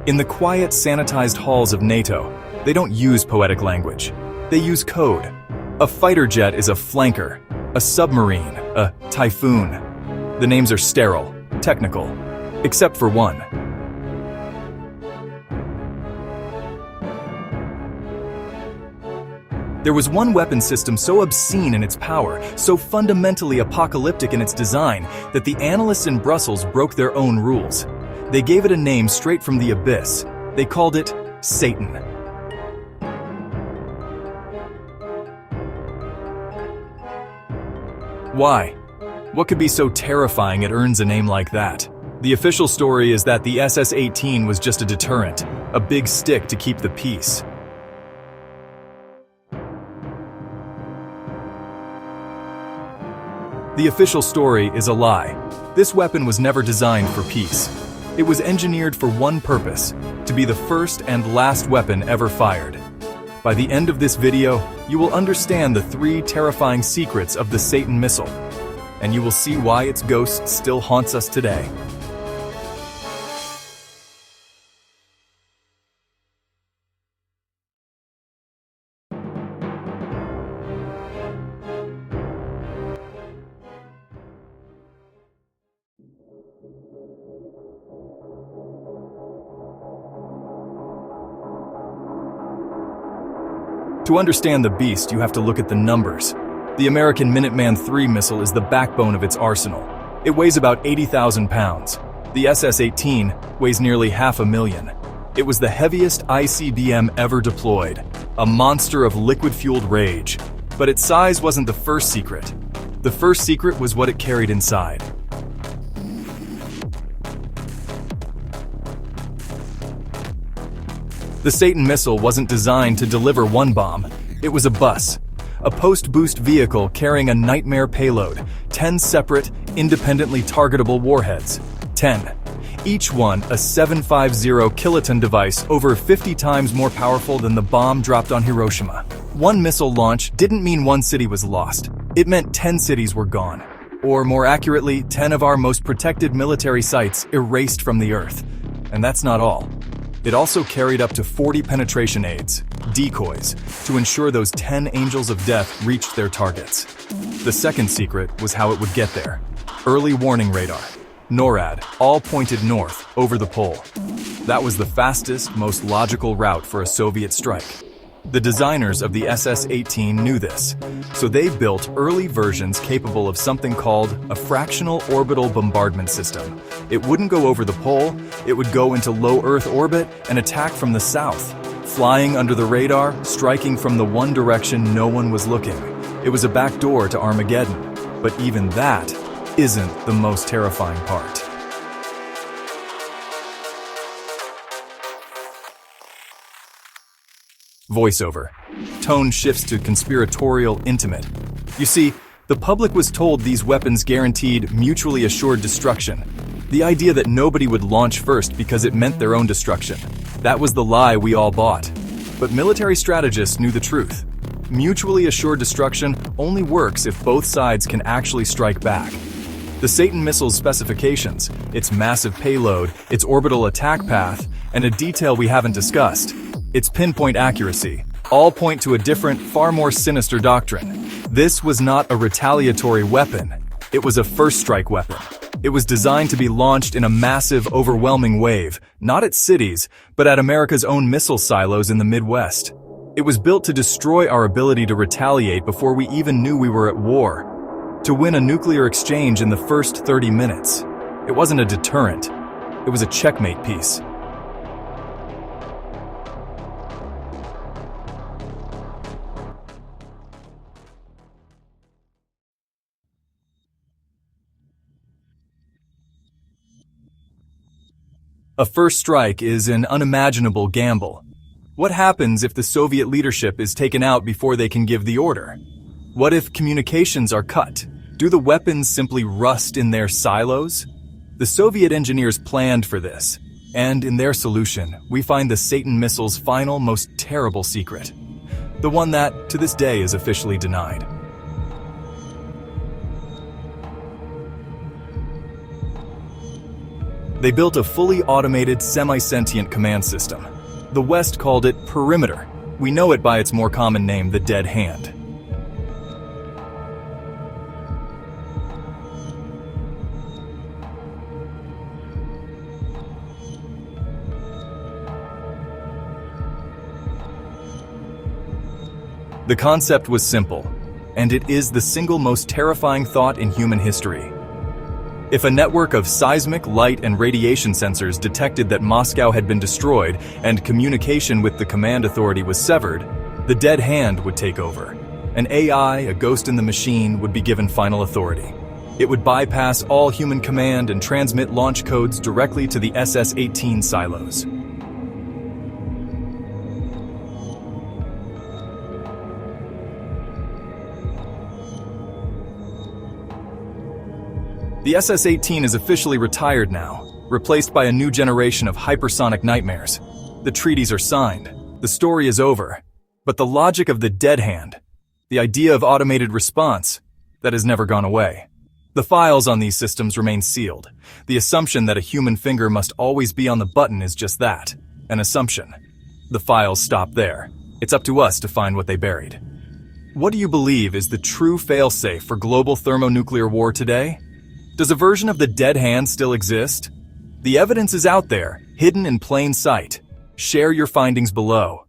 In the quiet, sanitized halls of NATO, they don't use poetic language. They use code. A fighter jet is a flanker, a submarine, a typhoon. The names are sterile, technical, except for one. There was one weapon system so obscene in its power, so fundamentally apocalyptic in its design, that the analysts in Brussels broke their own rules. They gave it a name straight from the abyss. They called it Satan. Why? What could be so terrifying it earns a name like that? The official story is that the SS-18 was just a deterrent, a big stick to keep the peace. The official story is a lie. This weapon was never designed for peace. It was engineered for one purpose, to be the first and last weapon ever fired. By the end of this video, you will understand the 3 terrifying secrets of the Satan missile, and you will see why its ghost still haunts us today. To understand the beast, you have to look at the numbers. The American Minuteman III missile is the backbone of its arsenal. It weighs about 80,000 pounds. The SS-18 weighs nearly 500,000. It was the heaviest ICBM ever deployed, a monster of liquid-fueled rage. But its size wasn't the first secret. The first secret was what it carried inside. The Satan missile wasn't designed to deliver one bomb. It was a bus, a post-boost vehicle carrying a nightmare payload, 10 separate, independently targetable warheads. 10. Each one a 750 kiloton device over 50 times more powerful than the bomb dropped on Hiroshima. One missile launch didn't mean one city was lost. It meant 10 cities were gone. Or more accurately, 10 of our most protected military sites erased from the Earth. And that's not all. It also carried up to 40 penetration aids, decoys, to ensure those 10 angels of death reached their targets. The second secret was how it would get there. Early warning radar, NORAD, all pointed north, over the pole. That was the fastest, most logical route for a Soviet strike. The designers of the SS-18 knew this, so they built early versions capable of something called a fractional orbital bombardment system. It wouldn't go over the pole, it would go into low Earth orbit and attack from the south, flying under the radar, striking from the one direction no one was looking. It was a backdoor to Armageddon, but even that isn't the most terrifying part. Voiceover. Tone shifts to conspiratorial, intimate. You see, the public was told these weapons guaranteed mutually assured destruction. The idea that nobody would launch first because it meant their own destruction. That was the lie we all bought. But military strategists knew the truth. Mutually assured destruction only works if both sides can actually strike back. The Satan missile's specifications, its massive payload, its orbital attack path, and a detail we haven't discussed, its pinpoint accuracy, all point to a different, far more sinister doctrine. This was not a retaliatory weapon. It was a first strike weapon. It was designed to be launched in a massive, overwhelming wave, not at cities, but at America's own missile silos in the Midwest. It was built to destroy our ability to retaliate before we even knew we were at war, to win a nuclear exchange in the first 30 minutes. It wasn't a deterrent. It was a checkmate piece. A first strike is an unimaginable gamble. What happens if the Soviet leadership is taken out before they can give the order? What if communications are cut? Do the weapons simply rust in their silos? The Soviet engineers planned for this, and in their solution, we find the Satan missile's final, most terrible secret. The one that, to this day, is officially denied. They built a fully automated, semi-sentient command system. The West called it perimeter. We know it by its more common name, the dead hand. The concept was simple, and it is the single most terrifying thought in human history. If a network of seismic, light, and radiation sensors detected that Moscow had been destroyed and communication with the command authority was severed, the dead hand would take over. An AI, a ghost in the machine, would be given final authority. It would bypass all human command and transmit launch codes directly to the SS-18 silos. The SS-18 is officially retired now, replaced by a new generation of hypersonic nightmares. The treaties are signed. The story is over. But the logic of the dead hand, the idea of automated response, that has never gone away. The files on these systems remain sealed. The assumption that a human finger must always be on the button is just that, an assumption. The files stop there. It's up to us to find what they buried. What do you believe is the true failsafe for global thermonuclear war today? Does a version of the dead hand still exist? The evidence is out there, hidden in plain sight. Share your findings below.